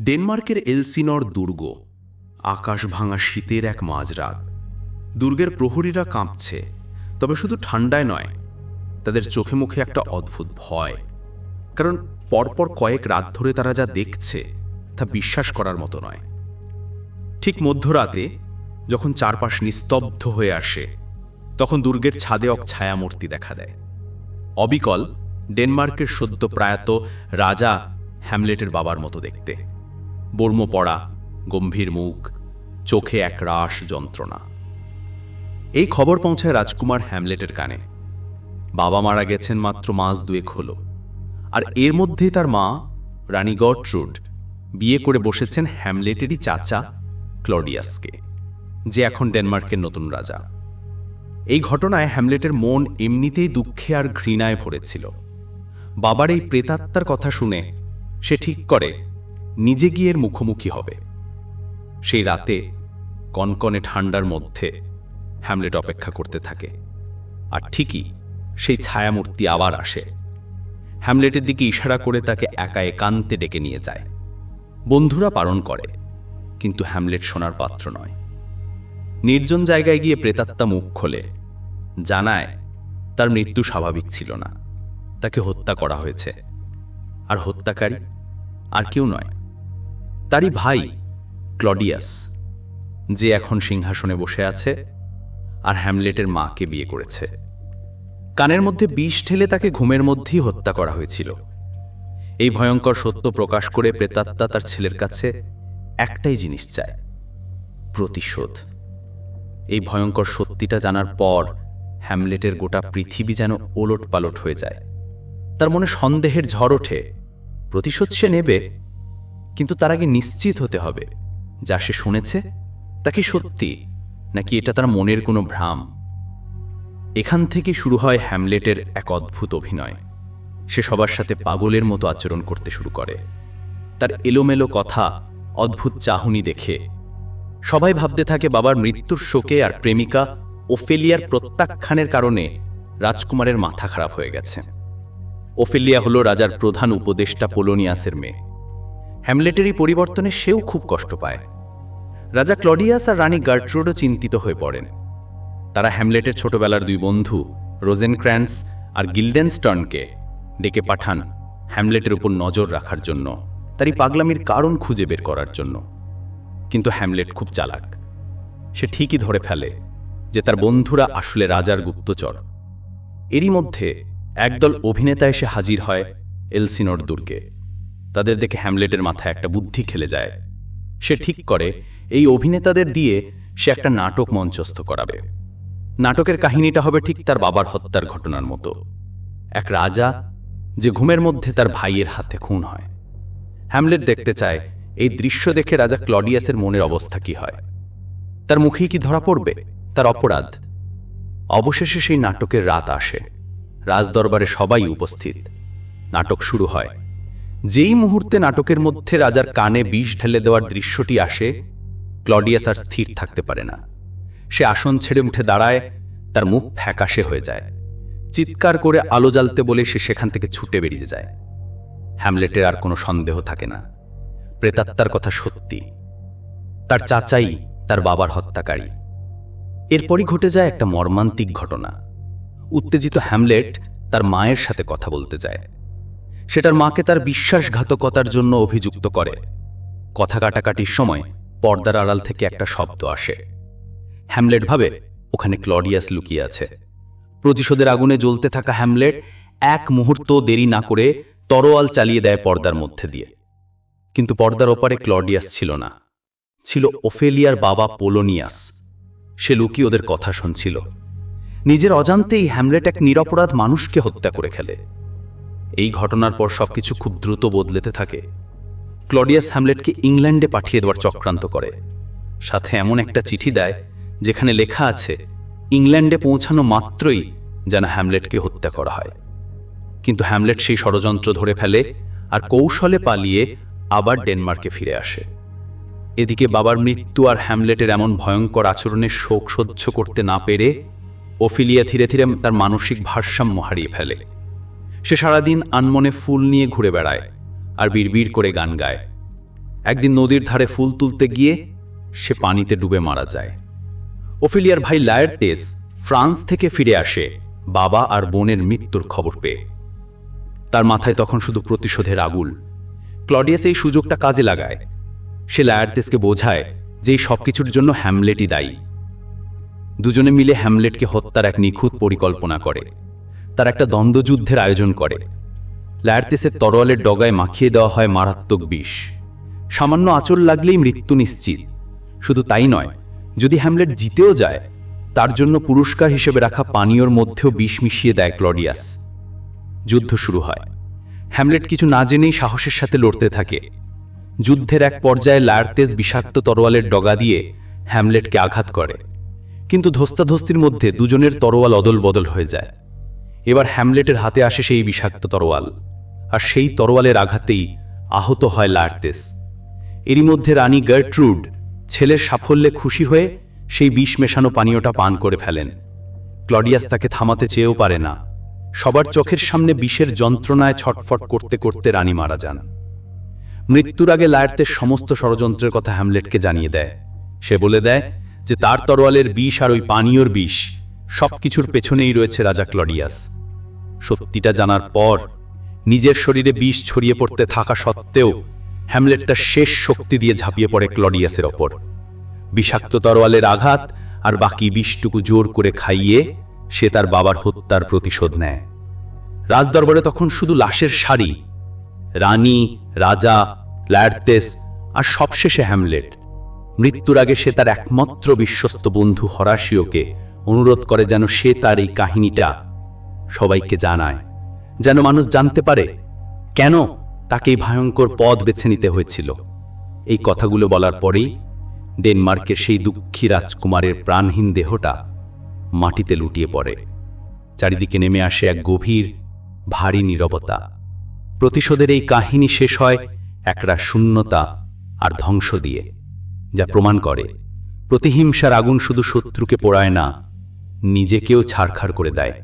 ডেনমার্কের এলসিনর দুর্গ। আকাশ ভাঙা শীতের এক মাঝরাত। দুর্গের প্রহরীরা কাঁপছে, তবে শুধু ঠান্ডায় নয়, তাদের চোখে মুখে একটা অদ্ভুত ভয়। কারণ পরপর কয়েক রাত ধরে তারা যা দেখছে তা বিশ্বাস করার মতো নয়। ঠিক মধ্যরাতে যখন চারপাশ নিস্তব্ধ হয়ে আসে, তখন দুর্গের ছাদে এক ছায়ামূর্তি দেখা দেয়। অবিকল ডেনমার্কের সদ্য প্রয়াত রাজা হ্যামলেটের বাবার মতো দেখতে। বর্ম পড়া, গম্ভীর মুখ, চোখে এক রাস যন্ত্রণা। এই খবর পৌঁছায় রাজকুমার হ্যামলেটের কানে। বাবা মারা গেছেন মাত্র মাস দুয়েক হলো, আর এর মধ্যেই তার মা রানী গর্ট্রুড বিয়ে করে বসেছেন হ্যামলেটেরই চাচা ক্লডিয়াসকে, যে এখন ডেনমার্কের নতুন রাজা। এই ঘটনায় হ্যামলেটের মন এমনিতেই দুঃখে আর ঘৃণায় ভরেছিল। বাবার এই প্রেতাত্মার কথা শুনে সে ঠিক করে নিজে গিয়ে এর মুখোমুখি হবে। সেই রাতে কনকনে ঠান্ডার মধ্যে হ্যামলেট অপেক্ষা করতে থাকে, আর ঠিকই সেই ছায়ামূর্তি আবার আসে। হ্যামলেটের দিকে ইশারা করে তাকে একা একান্তে ডেকে নিয়ে যায়। বন্ধুরা বারণ করে, কিন্তু হ্যামলেট শোনার পাত্র নয়। নির্জন জায়গায় গিয়ে প্রেতাত্মা মুখ খোলে, জানায় তার মৃত্যু স্বাভাবিক ছিল না, তাকে হত্যা করা হয়েছে। আর হত্যাকারী আর কেউ নয়, তারই ভাই ক্লডিয়াস, যে এখন সিংহাসনে বসে আছে আর হ্যামলেটের মাকে বিয়ে করেছে। কানের মধ্যে বিষ ঢেলে তাকে ঘুমের মধ্যেই হত্যা করা হয়েছিল। এই ভয়ঙ্কর সত্য প্রকাশ করে প্রেতাত্মা তার ছেলের কাছে একটাই জিনিস চায়, প্রতিশোধ। এই ভয়ঙ্কর সত্যিটা জানার পর হ্যামলেটের গোটা পৃথিবী যেন ওলট পালট হয়ে যায়। তার মনে সন্দেহের ঝড় ওঠে। প্রতিশোধ সে নেবে, কিন্তু তার আগে নিশ্চিত হতে হবে যা সে শুনেছে তা কি সত্যি, নাকি এটা তার মনের কোনো ভ্রাম। এখান থেকে শুরু হয় হ্যামলেটের এক অদ্ভুত অভিনয়। সে সবার সাথে পাগলের মতো আচরণ করতে শুরু করে। তার এলোমেলো কথা, অদ্ভুত চাহনি দেখে সবাই ভাবতে থাকে বাবার মৃত্যুর শোকে আর প্রেমিকা ওফেলিয়ার প্রত্যাখ্যানের কারণে রাজকুমারের মাথা খারাপ হয়ে গেছে। ওফেলিয়া হল রাজার প্রধান উপদেষ্টা পোলোনিয়াসের মেয়ে। হ্যামলেটেরই পরিবর্তনে সেও খুব কষ্ট পায়। রাজা ক্লডিয়াস আর রানী গার্ট্রুডও চিন্তিত হয়ে পড়েন। তারা হ্যামলেটের ছোটবেলার দুই বন্ধু রোজেনক্র্যান্স আর গিল্ডেনস্টর্নকে ডেকে পাঠান হ্যামলেটের উপর নজর রাখার জন্য, তারই পাগলামির কারণ খুঁজে বের করার জন্য। কিন্তু হ্যামলেট খুব চালাক। সে ঠিকই ধরে ফেলে যে তার বন্ধুরা আসলে রাজার গুপ্তচর। এরই মধ্যে একদল অভিনেতা এসে হাজির হয় এলসিনর দুর্গে। তাদের দেখে হ্যামলেটের মাথায় একটা বুদ্ধি খেলে যায়। সে ঠিক করে এই অভিনেতাদের দিয়ে সে একটা নাটক মঞ্চস্থ করাবে। নাটকের কাহিনীটা হবে ঠিক তার বাবার হত্যার ঘটনার মতো। এক রাজা যে ঘুমের মধ্যে তার ভাইয়ের হাতে খুন হয়। হ্যামলেট দেখতে চায় এই দৃশ্য দেখে রাজা ক্লডিয়াসের মনের অবস্থা কি হয়। তার মুখেই কি ধরা পড়বে তার অপরাধ? অবশেষে সেই নাটকের রাত আসে। রাজদরবারে সবাই উপস্থিত। নাটক শুরু হয়। যেই মুহূর্তে নাটকের মধ্যে রাজার কানে বিষ ঢেলে দেওয়ার দৃশ্যটি আসে, ক্লডিয়াস আর স্থির থাকতে পারে না। সে আসন ছেড়ে উঠে দাঁড়ায়, তার মুখ ফ্যাকাশে হয়ে যায়। চিৎকার করে আলো জ্বালতে বলে সে সেখান থেকে ছুটে বেরিয়ে যায়। হ্যামলেটের আর কোনো সন্দেহ থাকে না, প্রেতাত্মার কথা সত্যি। তার চাচাই তার বাবার হত্যাকারী। এরপরই ঘটে যায় একটা মর্মান্তিক ঘটনা। উত্তেজিত হ্যামলেট তার মায়ের সাথে কথা বলতে যায়। সেটার মাকে তার বিশ্বাসঘাতকতার জন্য অভিযুক্ত করে। কথা কাটাকাটির সময় পর্দার আড়াল থেকে একটা শব্দ আসে। হ্যামলেট ভাবে ওখানে ক্লডিয়াস লুকিয়ে আছে। প্রতিশোধের আগুনে জ্বলতে থাকা হ্যামলেট এক মুহূর্ত দেরি না করে তরোয়াল চালিয়ে দেয় পর্দার মধ্যে দিয়ে। কিন্তু পর্দার ওপারে ক্লডিয়াস ছিল না, ছিল ওফেলিয়ার বাবা পোলোনিয়াস। সে লুকিয়ে ওদের কথা শুনছিল। নিজের অজান্তেই হ্যামলেট এক নিরপরাধ মানুষকে হত্যা করে ফেলে। এই ঘটনার পর সবকিছু খুব দ্রুত বদলেতে থাকে। ক্লডিয়াস হ্যামলেটকে ইংল্যান্ডে পাঠিয়ে দেওয়ার চক্রান্ত করে। সাথে এমন একটা চিঠি দেয় যেখানে লেখা আছে ইংল্যান্ডে পৌঁছানো মাত্রই যেন হ্যামলেটকে হত্যা করা হয়। কিন্তু হ্যামলেট সেই ষড়যন্ত্র ধরে ফেলে আর কৌশলে পালিয়ে আবার ডেনমার্কে ফিরে আসে। এদিকে বাবার মৃত্যু আর হ্যামলেটের এমন ভয়ঙ্কর আচরণের শোক সহ্য করতে না পেরে ওফেলিয়া ধীরে ধীরে তার মানসিক ভারসাম্য হারিয়ে ফেলে। সে সারাদিন আনমনে ফুল নিয়ে ঘুরে বেড়ায় আর বিড়বিড় করে গান গায়। একদিন নদীর ধারে ফুল তুলতে গিয়ে সে পানিতে ডুবে মারা যায়। ওফেলিয়ার ভাই লায়ারতেস ফ্রান্স থেকে ফিরে আসে বাবা আর বোনের মৃত্যুর খবর পেয়ে। তার মাথায় তখন শুধু প্রতিশোধের আগুল। ক্লডিয়াস এই সুযোগটা কাজে লাগায়। সে লায়ারতেসকে বোঝায় যে এই সবকিছুর জন্য হ্যামলেটই দায়ী। দুজনে মিলে হ্যামলেটকে হত্যার এক নিখুঁত পরিকল্পনা করে। তার একটা দ্বন্দ্বযুদ্ধের আয়োজন করে। লায়ারতেসের তরোয়ালের ডগায় মাখিয়ে দেওয়া হয় মারাত্মক বিষ। সামান্য আঁচড় লাগলেই মৃত্যু নিশ্চিত। শুধু তাই নয়, যদি হ্যামলেট জিতেও যায়, তার জন্য পুরস্কার হিসেবে রাখা পানীয়র মধ্যেও বিষ মিশিয়ে দেয় ক্লডিয়াস। যুদ্ধ শুরু হয়। হ্যামলেট কিছু না জেনেই সাহসের সাথে লড়তে থাকে। যুদ্ধের এক পর্যায়ে লায়ারতেস বিষাক্ত তরোয়ালের ডগা দিয়ে হ্যামলেটকে আঘাত করে, কিন্তু ধস্তাধস্তির মধ্যে দুজনের তরোয়াল অদল বদল হয়ে যায়। এবার হ্যামলেটের হাতে আসে সেই বিষাক্ত তরোয়াল, আর সেই তরোয়ালের আঘাতেই আহত হয় লায়ারতেস। এরই মধ্যে রানী গার্ট্রুড ছেলের সাফল্যে খুশি হয়ে সেই বিষ মেশানো পানীয়টা পান করে ফেলেন। ক্লডিয়াস তাকে থামাতে চেয়েও পারে না। সবার চোখের সামনে বিষের যন্ত্রণায় ছটফট করতে করতে রানী মারা যান। মৃত্যুর আগে লায়ারতেস সমস্ত ষড়যন্ত্রের কথা হ্যামলেটকে জানিয়ে দেয়। সে বলে দেয় যে তার তরোয়ালের বিষ আর ওই পানীয়র বিষ সবকিছুর পেছনেই রয়েছে রাজা ক্লডিয়াস। সত্যিটা জানার পর নিজের শরীরে বিষ ছড়িয়ে পড়তে থাকা সত্ত্বেও হ্যামলেটটা শেষ শক্তি দিয়ে ঝাঁপিয়ে পড়ে ক্লডিয়াসের ওপর। বিষাক্ত তরোয়ালের আঘাত আর বাকি বিষটুকু জোর করে খাইয়ে সে তার বাবার হত্যার প্রতিশোধ নেয়। রাজদরবারে তখন শুধু লাশের সারি। রানী, রাজা, লায়ারতেস আর সবশেষে হ্যামলেট। মৃত্যুর আগে সে তার একমাত্র বিশ্বস্ত বন্ধু হরাশিওকে অনুরোধ করে যেন সে তার এই কাহিনীটা সবাইকে জানায়, যেন মানুষ জানতে পারে কেন তাকে এই ভয়ঙ্কর পথ বেছে নিতে হয়েছিল। এই কথাগুলো বলার পরেই ডেনমার্কের সেই দুঃখী রাজকুমারের প্রাণহীন দেহটা মাটিতে লুটিয়ে পড়ে। চারিদিকে নেমে আসে এক গভীর ভারী নীরবতা। প্রতিশোধের এই কাহিনী শেষ হয় একরা শূন্যতা আর ধ্বংস দিয়ে, যা প্রমাণ করে প্রতিহিংসার আগুন শুধু শত্রুকে পোড়ায় না, নিজেকেও ছারখার করে দেয়।